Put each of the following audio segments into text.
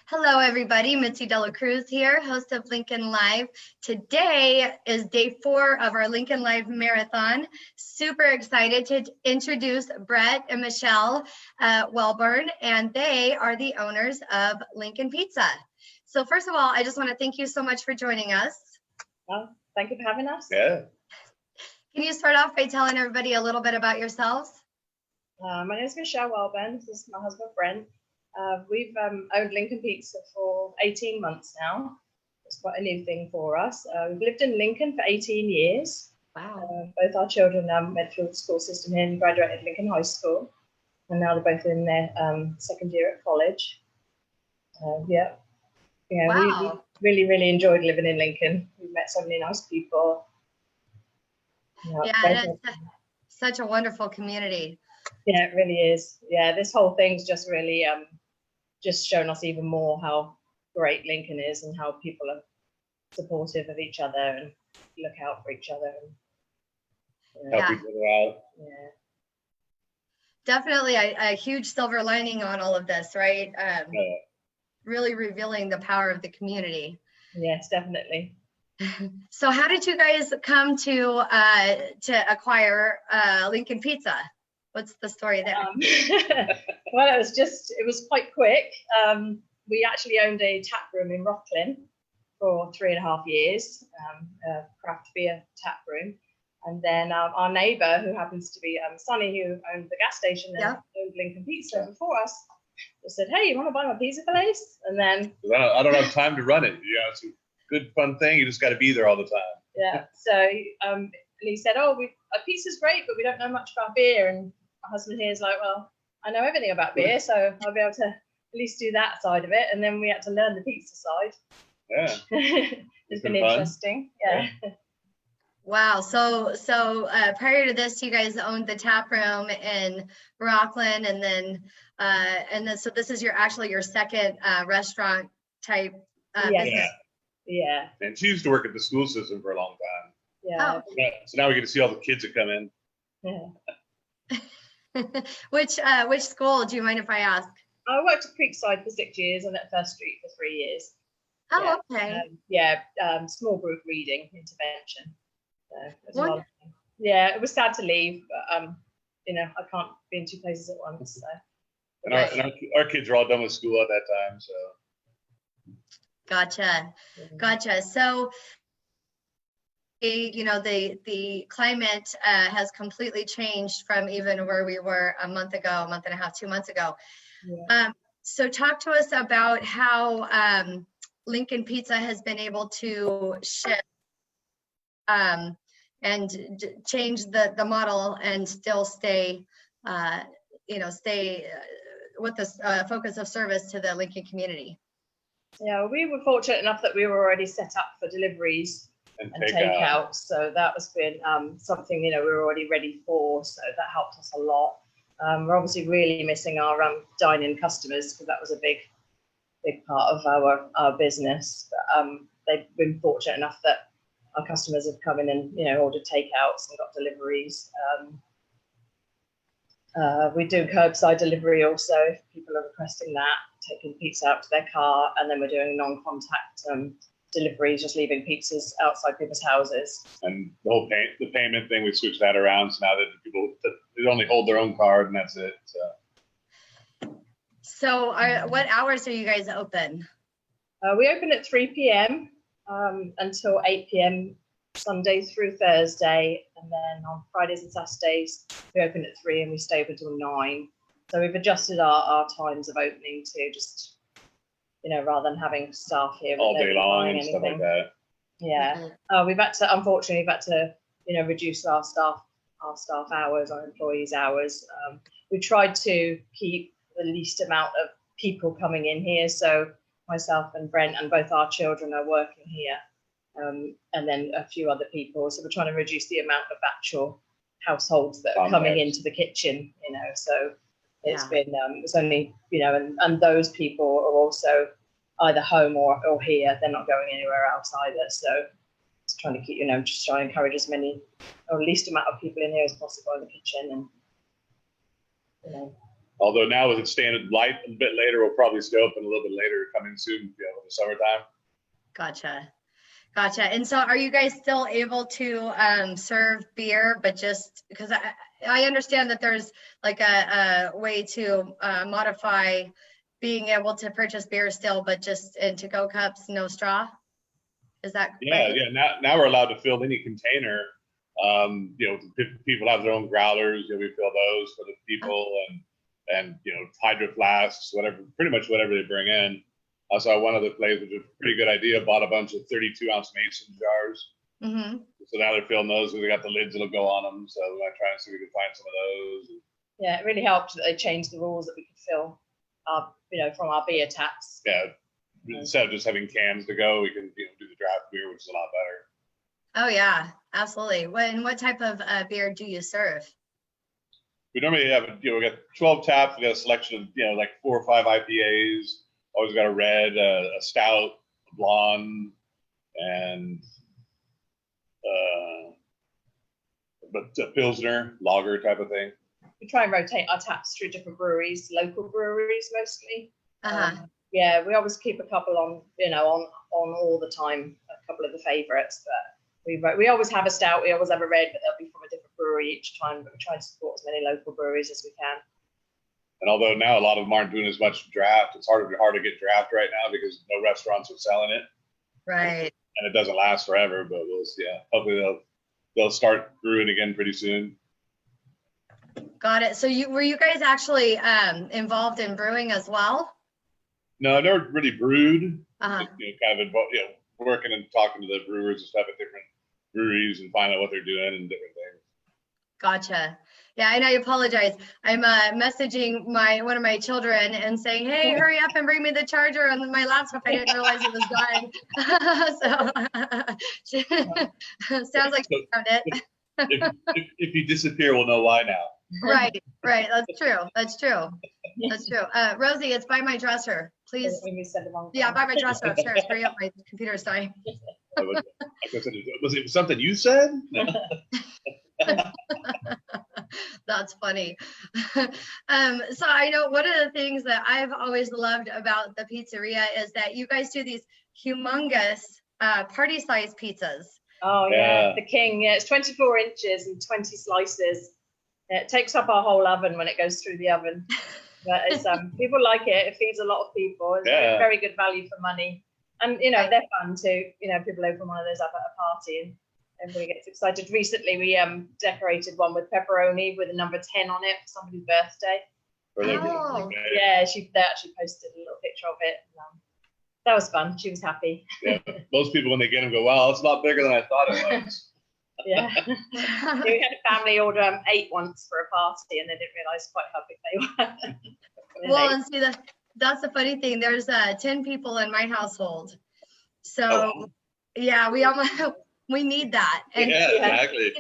Hello, everybody. Mitzi Cruz here, host of Lincoln Live. Today is day 4 of our Lincoln Live Marathon. Super excited to introduce Brett and Michelle Welburn, and they are the owners of Lincoln Pizza. So first of all, I just want to thank you so much for joining us. Well, thank you for having us. Yeah. Can you start off by telling everybody a little bit about yourselves? My name is Michelle Welburn. This is my husband, Brent. We've owned Lincoln Pizza for 18 months now. It's quite a new thing for us. We've lived in Lincoln for 18 years. Wow. Both our children went through the school system here and graduated Lincoln High School. And now they're both in their second year at college. Yeah, Wow. we really enjoyed living in Lincoln. We've met so many nice people. Yeah, and it's such a wonderful community. Yeah, it really is. Yeah, this whole thing's just really just shown us even more how great Lincoln is and how people are supportive of each other and look out for each other. And, Help each other out. Yeah. Definitely a huge silver lining on all of this, right? Really revealing the power of the community. Yes, definitely. So how did you guys come to acquire Lincoln Pizza? What's the story there? Well, it was quite quick. We actually owned a tap room in Rocklin for 3.5 years, a craft beer tap room. And then our neighbour, who happens to be Sonny, who owned the gas station and owned Lincoln Pizza before us, just said, "Hey, you want to buy my pizza place?" And then I don't have time to run it. Yeah, it's a good fun thing. You just got to be there all the time. Yeah. So and he said, "Oh, pizza's great, but we don't know much about beer." And my husband here is like, "Well, I know everything about beer, so I'll be able to at least do that side of it." And then we had to learn the pizza side. Yeah. It's been interesting. Yeah. Wow. So prior to this, you guys owned the tap room in Rockland, and then so this is your second restaurant type business. Yeah. And she used to work at the school system for a long time. Yeah. Oh. So now we get to see all the kids that come in. Yeah. Which school? Do you mind if I ask? I worked at Creekside for 6 years and at First Street for 3 years. Oh, okay. Small group reading intervention. So it was sad to leave, but I can't be in 2 places at once. So. And our kids are all done with school at that time, so. Gotcha. So, the climate has completely changed from even where we were a month and a half, 2 months ago. Yeah. So talk to us about how Lincoln Pizza has been able to shift and change the model and still stay with this focus of service to the Lincoln community. Yeah, we were fortunate enough that we were already set up for deliveries and takeout. So that has been something, we were already ready for. So that helped us a lot. We're obviously really missing our dine-in customers because that was a big part of our business. But they've been fortunate enough that our customers have come in and, ordered takeouts and got deliveries. We do curbside delivery also if people are requesting that, taking pizza out to their car, and then we're doing non-contact deliveries, just leaving pizzas outside people's houses. And the payment thing, we switched that around, so now that people they only hold their own card and that's it. So what hours are you guys open? We open at 3 p.m. Until 8 p.m. Sunday through Thursday, and then on Fridays and Saturdays we open at 3 and we stay open until 9. So we've adjusted our times of opening to just, rather than having staff here all day long and stuff like that. Yeah. We've had to, reduce our staff hours, our employees' hours. We tried to keep the least amount of people coming in here. So myself and Brent and both our children are working here. And then a few other people. So we're trying to reduce the amount of actual households that are coming into the kitchen, so it's been, it's only, and those people are also either home or here. They're not going anywhere else either. So it's trying to keep, just try and encourage as many or least amount of people in here as possible in the kitchen. And, Although now with it staying light a bit later, we'll probably stay open a little bit later, come in soon, in the summertime. Gotcha. Gotcha. And so are you guys still able to serve beer, but just because I understand that there's like a way to modify being able to purchase beer still, but just in to-go cups, no straw? Is that right? Yeah. Now we're allowed to fill any container. People have their own growlers. We fill those for the people, and hydro flasks, whatever, pretty much whatever they bring in. I saw one of the places, which was a pretty good idea, bought a bunch of 32-ounce mason jars. Mm-hmm. So now they're filling those, and they got the lids that'll go on them. So we're gonna try and see if we can find some of those. Yeah, it really helped that they changed the rules that we could fill our, from our beer taps. Yeah, instead of just having cans to go, we can do the draft beer, which is a lot better. Oh yeah, absolutely. What type of beer do you serve? We normally have, we got 12 taps. We got a selection of, like 4 or 5 IPAs. Always got a red, a stout, a blonde, and but a pilsner, lager type of thing. We try and rotate our taps through different breweries, local breweries mostly. Uh-huh. Yeah, we always keep a couple on, on all the time. A couple of the favourites, but we always have a stout. We always have a red, but they'll be from a different brewery each time. But we try to support as many local breweries as we can. And although now a lot of them aren't doing as much draft, it's hard to get draft right now because no restaurants are selling it. Right. And it doesn't last forever, but we'll see. Yeah, hopefully they'll start brewing again pretty soon. Got it. So were you guys actually involved in brewing as well? No, I never really brewed. Uh-huh. Just, kind of involved, working and talking to the brewers and stuff at different breweries and finding out what they're doing and different things. Gotcha. Yeah, and I apologize. I'm messaging one of my children and saying, "Hey, hurry up and bring me the charger on my laptop." I didn't realize it was dying. So sounds like you found it. if you disappear, we'll know why now. Right. That's true. Rosie, it's by my dresser. Please. Yeah, by my dresser upstairs. Hurry up, my computer's dying. Was it something you said? That's funny. So I know one of the things that I've always loved about the pizzeria is that you guys do these humongous party size pizzas. Oh yeah, the king. Yeah, it's 24 inches and 20 slices. Yeah, it takes up our whole oven when it goes through the oven. But it's, people like it. It feeds a lot of people. It's very good value for money. And, they're fun too. People open one of those up at a party and everybody gets excited. Recently, we decorated one with pepperoni with a number 10 on it for somebody's birthday. Oh. Yeah, they actually posted a little picture of it. That was fun. She was happy. Yeah, most people, when they get them, go, "Wow, it's a lot bigger than I thought it was." Yeah. We had a family order 8 once for a party, and they didn't realize quite how big they were. Well, and see, that's the funny thing. There's 10 people in my household. So, yeah, we need that. And exactly.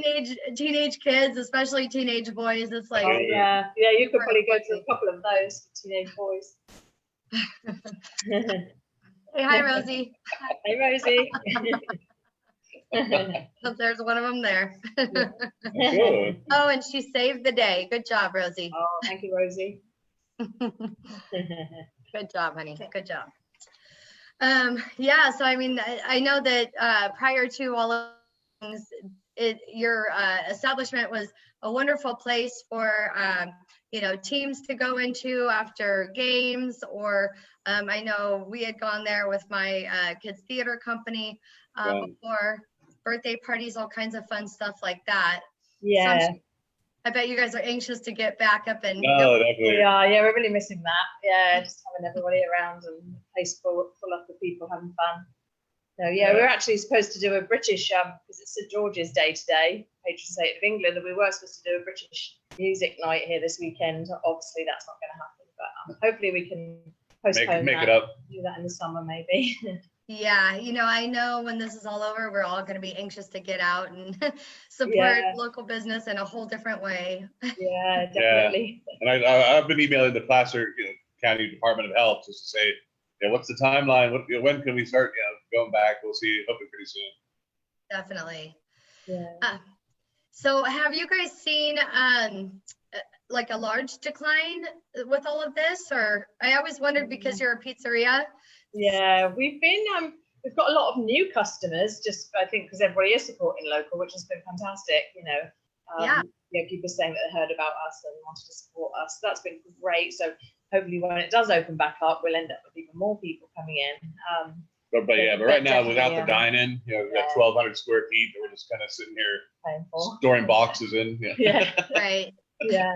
Teenage kids, especially teenage boys, it's like. Oh, yeah, you could probably go to a couple of those for teenage boys. Hey, hi, Rosie. Hey, Rosie. There's one of them there. Good. Oh, and she saved the day. Good job, Rosie. Oh, thank you, Rosie. Good job, honey. Good job. Yeah, so I mean, I know that prior to all of things, your establishment was a wonderful place for teams to go into after games, or I know we had gone there with my kids' theater company before, birthday parties, all kinds of fun stuff like that. Yeah. So I bet you guys are anxious to get back up and. No, definitely. Yeah, we're really missing that. Yeah, just having everybody around and the place full of the people having fun. So yeah, we were actually supposed to do a British, because it's St George's Day today, patron saint of England, and we were supposed to do a British music night here this weekend. Obviously, that's not going to happen, but hopefully we can postpone make that. It up. Do that in the summer, maybe. Yeah, I know when this is all over, we're all going to be anxious to get out and support local business in a whole different way. Yeah, definitely. Yeah. And I've been emailing the Placer County Department of Health just to say, what's the timeline? When can we start going back? We'll see, hopefully pretty soon. Definitely. Yeah. So have you guys seen like a large decline with all of this, or I always wondered because you're a pizzeria. Yeah, we've got a lot of new customers, just I think because everybody is supporting local, which has been fantastic. Yeah. People saying that they heard about us and wanted to support us. That's been great. So hopefully, when it does open back up, we'll end up with even more people coming in. But right now, without the dine-in, we've got Yeah. 1,200 square feet that we're just kind of sitting here Painful. storing boxes in. Yeah. Yeah. Right. Yeah.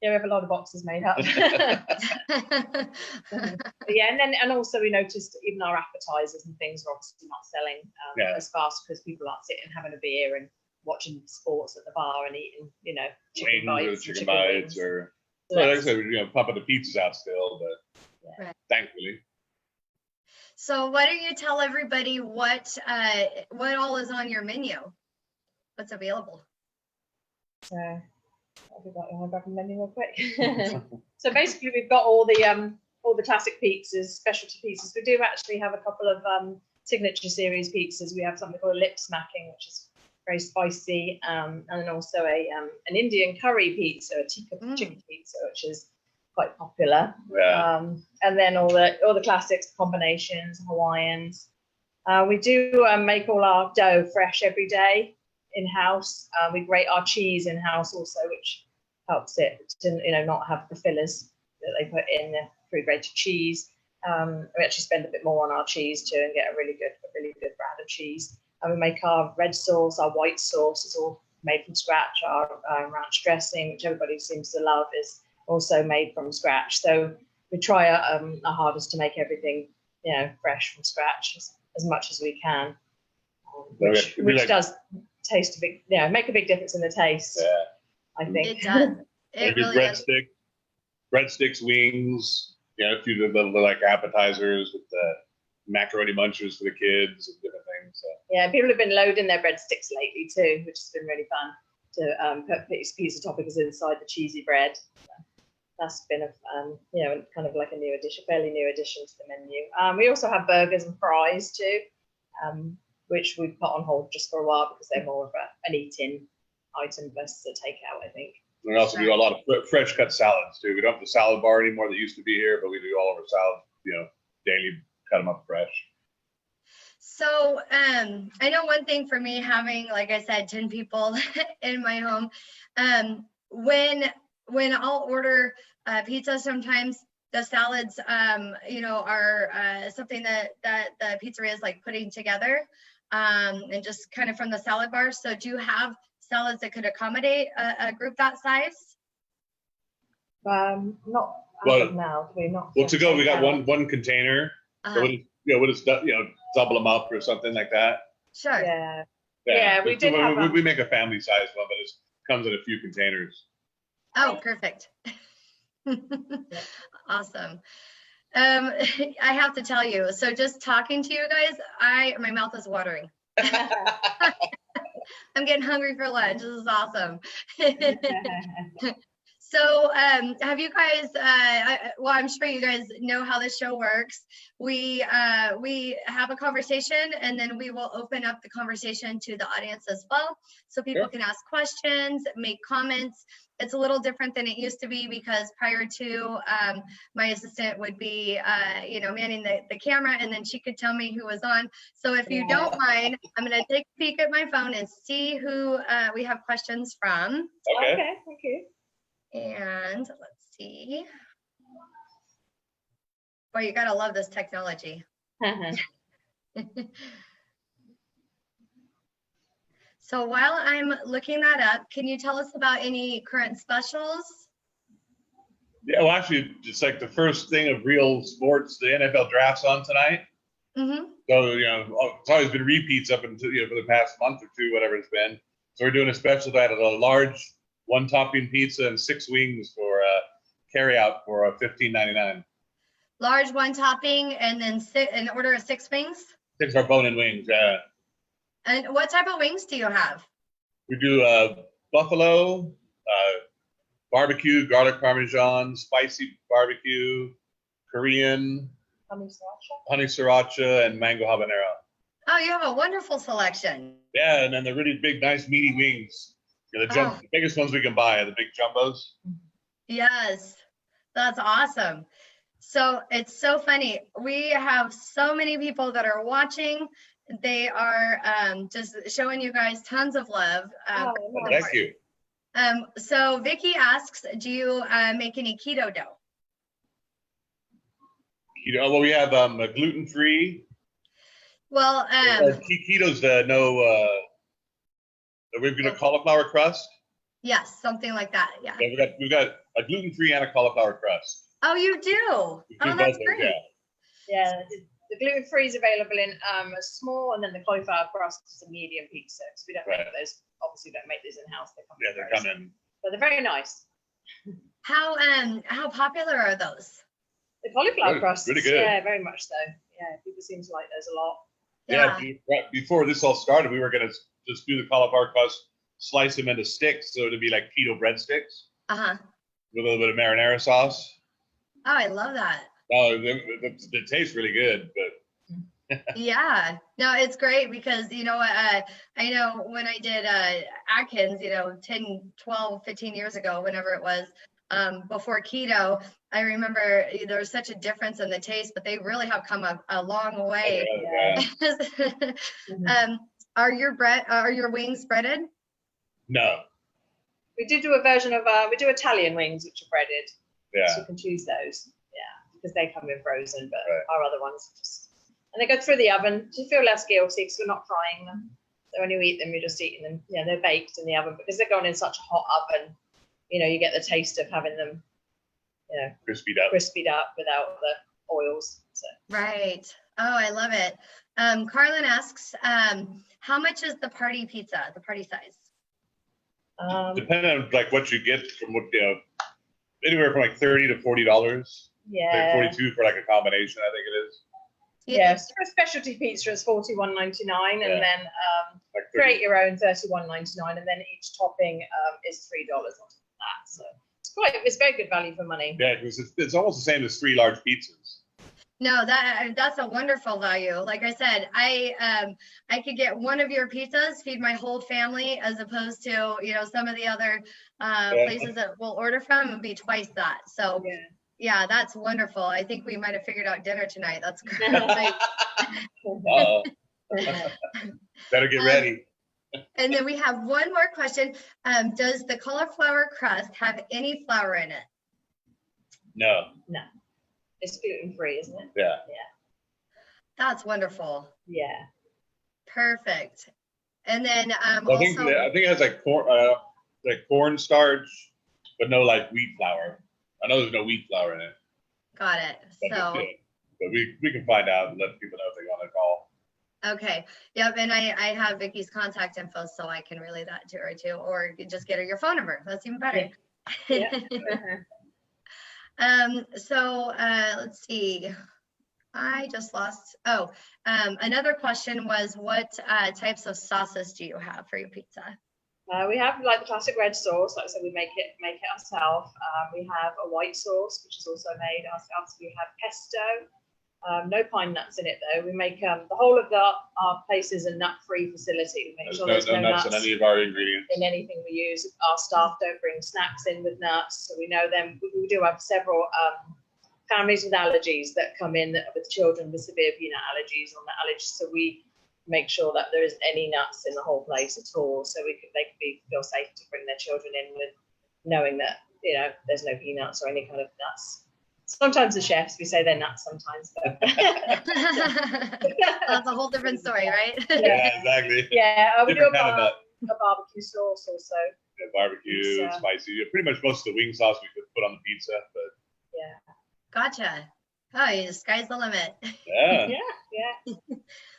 Yeah, we have a lot of boxes made up. Yeah, and also we noticed even our appetizers and things are obviously not selling as fast because people aren't sitting having a beer and watching sports at the bar and eating, chicken bites, chicken bites, or like I said, pumping the pizzas out still, but thankfully. So why don't you tell everybody what all is on your menu? What's available? So I'll grab the menu real quick. So basically, we've got all the classic pizzas, specialty pizzas. We do actually have a couple of signature series pizzas. We have something called a lip smacking, which is very spicy, and then also an Indian curry pizza, a tikka chicken pizza, which is quite popular. Yeah. And then all the classics, combinations, Hawaiians. We do make all our dough fresh every day in-house. We grate our cheese in-house also, which helps it to not have the fillers that they put in the pre-grated cheese. We actually spend a bit more on our cheese too and get a really good brand of cheese. And we make our red sauce, our white sauce is all made from scratch. Our ranch dressing, which everybody seems to love, is also made from scratch. So we try our hardest to make everything fresh from scratch as much as we can, which does taste make a big difference in the taste. Yeah. I think it does. It really does. Breadsticks, wings, a few of the like appetizers with the macaroni munchers for the kids and different things. So. Yeah, people have been loading their breadsticks lately too, which has been really fun to put pizza toppings inside the cheesy bread. That's been kind of like a new addition, fairly new addition to the menu. We also have burgers and fries too, which we've put on hold just for a while because they're more of an eat-in item versus a takeout, I think. We also do a lot of fresh cut salads too. We don't have the salad bar anymore that used to be here, but we do all of our salads, daily, cut them up fresh. So I know one thing for me, having, like I said, 10 people in my home, when I'll order pizza, sometimes the salads, are something that the pizzeria is like putting together, and just kind of from the salad bar. So do you have salads that could accommodate a group that size? Not now. We're not. Well, to go, we got one container. So we'll just double them up or something like that. Sure. Yeah. We make a family size one, but it comes in a few containers. Oh, perfect. Awesome. I have to tell you, so just talking to you guys, my mouth is watering. I'm getting hungry for lunch. This is awesome. So have you guys, I'm sure you guys know how this show works. We have a conversation and then we will open up the conversation to the audience as well. So people can ask questions, make comments. It's a little different than it used to be because prior to my assistant would be, manning the camera and then she could tell me who was on. So if you don't mind, I'm going to take a peek at my phone and see who we have questions from. Okay, thank you. And let's see. Boy, you gotta love this technology. So while I'm looking that up, can you tell us about any current specials? Yeah, well, actually, it's like the first thing of real sports. The NFL draft's on tonight. Mm-hmm. So, it's always been repeats up until, for the past month or two, whatever it's been. So we're doing a special that at a large one topping pizza and 6 wings for carry out for $15.99. Large one topping and then an order of 6 wings? 6 are bone-in wings, yeah. And what type of wings do you have? We do buffalo, barbecue, garlic parmesan, spicy barbecue, Korean, honey sriracha, and mango habanero. Oh, you have a wonderful selection. Yeah, and then the really big, nice, meaty wings. The biggest ones we can buy are the big jumbos. Yes, that's awesome. So it's so funny. We have so many people that are watching. They are just showing you guys tons of love. Thank you. So Vicky asks, do you make any keto dough? Well, we have a gluten-free. Well, Keto's we've got a cauliflower crust. yes, something like that. Yeah. Yeah, we've got a gluten-free and a cauliflower crust. Oh, you do? Oh, that's great. Yeah, the gluten-free is available in a small, and then the cauliflower crust is a medium pizza. So we don't make those. Obviously, don't make those in house. They're coming. But they're very nice. How popular are those? The cauliflower crust, really good. Yeah, very much so. Yeah, people seem to like those a lot. Yeah. Before this all started, we were gonna just do the cauliflower crust, slice them into sticks, so it'd be like keto breadsticks. With a little bit of marinara sauce. Oh, I love that. Oh, it tastes really good, but yeah, no, it's great because you know what, I know when I did Atkins, 10, 12, 15 years ago, whenever it was, before keto, I remember there was such a difference in the taste, but they really have come a long way. Are your wings breaded? No. We do a version of we do Italian wings, which are breaded. Yeah. So you can choose those. Yeah, because they come in frozen, but our other ones and they go through the oven. You feel less guilty because we're not frying them. So when you eat them, you're just eating them. Yeah, they're baked in the oven because they're going in such a hot oven. You get the taste of having them, crispied up without the oils. So. Right. Oh, I love it. Carlin asks, how much is the party pizza, the party size? Depending on like what you get from anywhere from like $30 to $40. Yeah. Like 42 for like a combination, I think it is. Yes, for a specialty pizza it's $41.99, and then like create your own $31.99, and then each topping is $3 on top of that. So it's very good value for money. Yeah, because it's almost the same as 3 large pizzas. No, that's a wonderful value. Like I said, I could get one of your pizzas, feed my whole family, as opposed to some of the other places that we'll order from would be twice that. So yeah, that's wonderful. I think we might have figured out dinner tonight. That's great. Better get ready. And then we have one more question. Does the cauliflower crust have any flour in it? No. No. It's gluten-free, isn't it? Yeah. Yeah. That's wonderful. Yeah. Perfect. And then I think it has like cornstarch, but no like wheat flour. I know there's no wheat flour in it. Got it. But we can find out and let people know if they want to call. Okay. Yep. And I have Vicky's contact info, so I can relay that to her too, or just get her your phone number. That's even better. Yeah. So let's see. I just lost. Oh, another question was, what types of sauces do you have for your pizza? We have like the classic red sauce. Like I said, we make it ourselves. We have a white sauce, which is also made ourselves. We have pesto. No pine nuts in it though. We make the whole of our place is a nut-free facility. We make sure there's no nuts in any of our ingredients. In anything we use. Our staff don't bring snacks in with nuts, so we know them. We do have several families with allergies that come in with children with severe peanut allergies or nut allergies. So we make sure that there isn't any nuts in the whole place at all, so they can feel safe to bring their children in with knowing that there's no peanuts or any kind of nuts. Sometimes the chefs, we say they're nuts sometimes, but that's a whole different story, right? Yeah, exactly. Yeah, we do a barbecue sauce also. Yeah, barbecue, spicy. Pretty much most of the wing sauce we could put on the pizza, but yeah. Gotcha. Oh, the sky's the limit. Yeah. Yeah.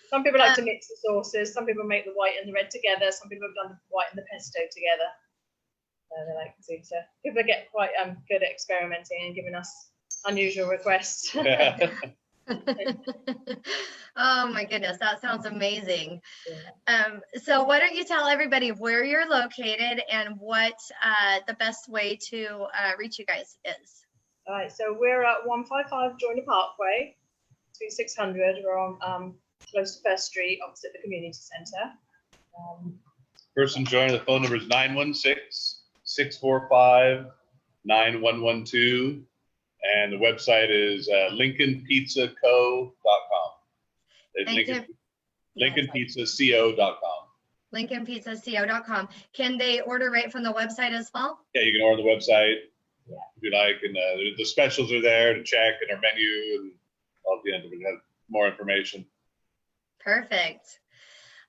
Some people like to mix the sauces. Some people make the white and the red together. Some people have done the white and the pesto together. They like to. People get quite good at experimenting and giving us unusual requests. Yeah. Oh my goodness, that sounds amazing. So why don't you tell everybody where you're located and what the best way to reach you guys is? All right, so we're at 155 Joyner Parkway, 2600. We're on close to First Street, opposite the community centre. Person joining, the phone number is 916-645-5555. 9112. And the website is LincolnPizzaCo.com. LincolnPizzaCo.com. LincolnPizzaCo.com. Can they order right from the website as well? Yeah, you can order the website if you like, and the specials are there to check, and our menu, and all the end of it has more information. Perfect.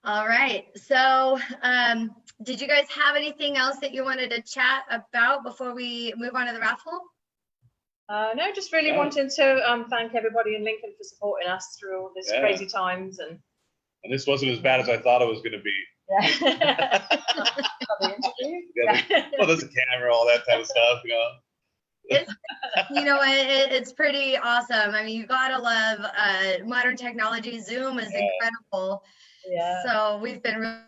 All right. So, did you guys have anything else that you wanted to chat about before we move on to the raffle? No, just really wanting to thank everybody in Lincoln for supporting us through all these crazy times. And this wasn't as bad as I thought it was going to be. Yeah. Well, there's a camera, all that type of stuff, you know. It's pretty awesome. I mean, you gotta love modern technology. Zoom is incredible. Yeah. So we've been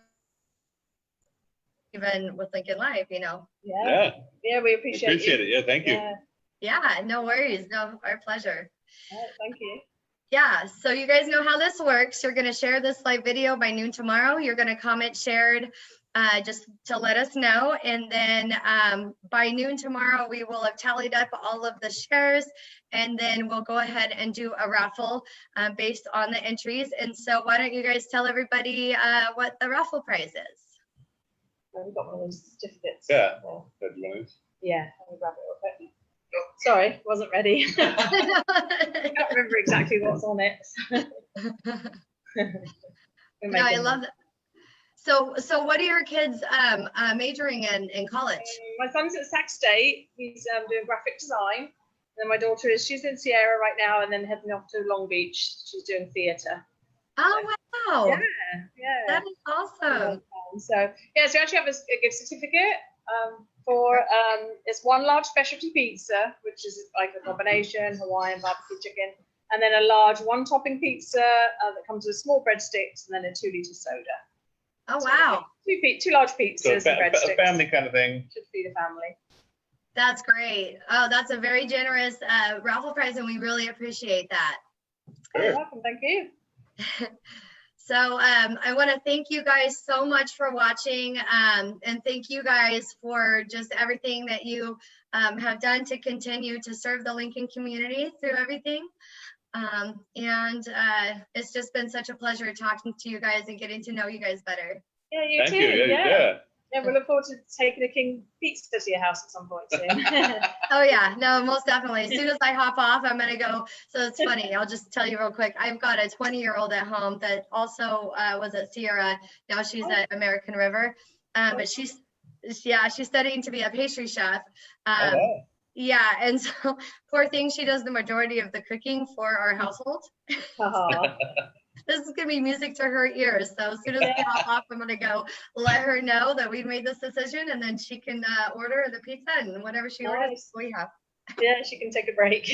even with Lincoln Live, Yeah, we appreciate it. Yeah, thank you. Yeah, no worries. No, our pleasure. Thank you. Yeah, so you guys know how this works. You're going to share this live video by noon tomorrow. You're going to comment shared just to let us know. And then by noon tomorrow, we will have tallied up all of the shares. And then we'll go ahead and do a raffle based on the entries. And so why don't you guys tell everybody what the raffle prize is? We've got one of those certificates. Yeah. Yeah, let me grab it real quick. Sorry, wasn't ready. I can't remember exactly what's on it. No, I love that. So what are your kids majoring in college? My son's at Sac State. He's doing graphic design. And then my daughter she's in Sierra right now, and then heading off to Long Beach. She's doing theatre. Oh, wow. Yeah. That is awesome. So we actually have a gift certificate for it's one large specialty pizza, which is like a combination Hawaiian barbecue chicken, and then a large one topping pizza that comes with small breadsticks, and then a 2-liter soda. Oh, wow. So two large pizzas and breadsticks. A family kind of thing. Should feed a family. That's great. Oh, that's a very generous raffle prize, and we really appreciate that. You're welcome. Thank you. So I want to thank you guys so much for watching, and thank you guys for just everything that you have done to continue to serve the Lincoln community through everything. It's just been such a pleasure talking to you guys and getting to know you guys better. Yeah, you too. Yeah, we look forward to taking a King pizza to your house at some point soon. Oh yeah, no, most definitely. As soon as I hop off, I'm gonna go. So it's funny. I'll just tell you real quick. I've got a 20-year-old at home that also was at Sierra. Now she's at American River, but she's studying to be a pastry chef. Yeah, and so poor thing, she does the majority of the cooking for our household. This is gonna be music to her ears. So as soon as we hop off, I'm gonna go let her know that we've made this decision, and then she can order the pizza and whatever she orders, we have. Yeah, she can take a break.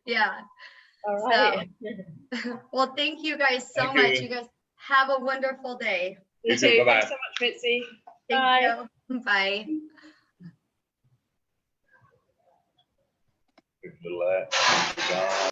Yeah. All right. So, well, thank you guys so much. You guys have a wonderful day. You too. Thanks so much, Mitzi. Thank you. Bye. Little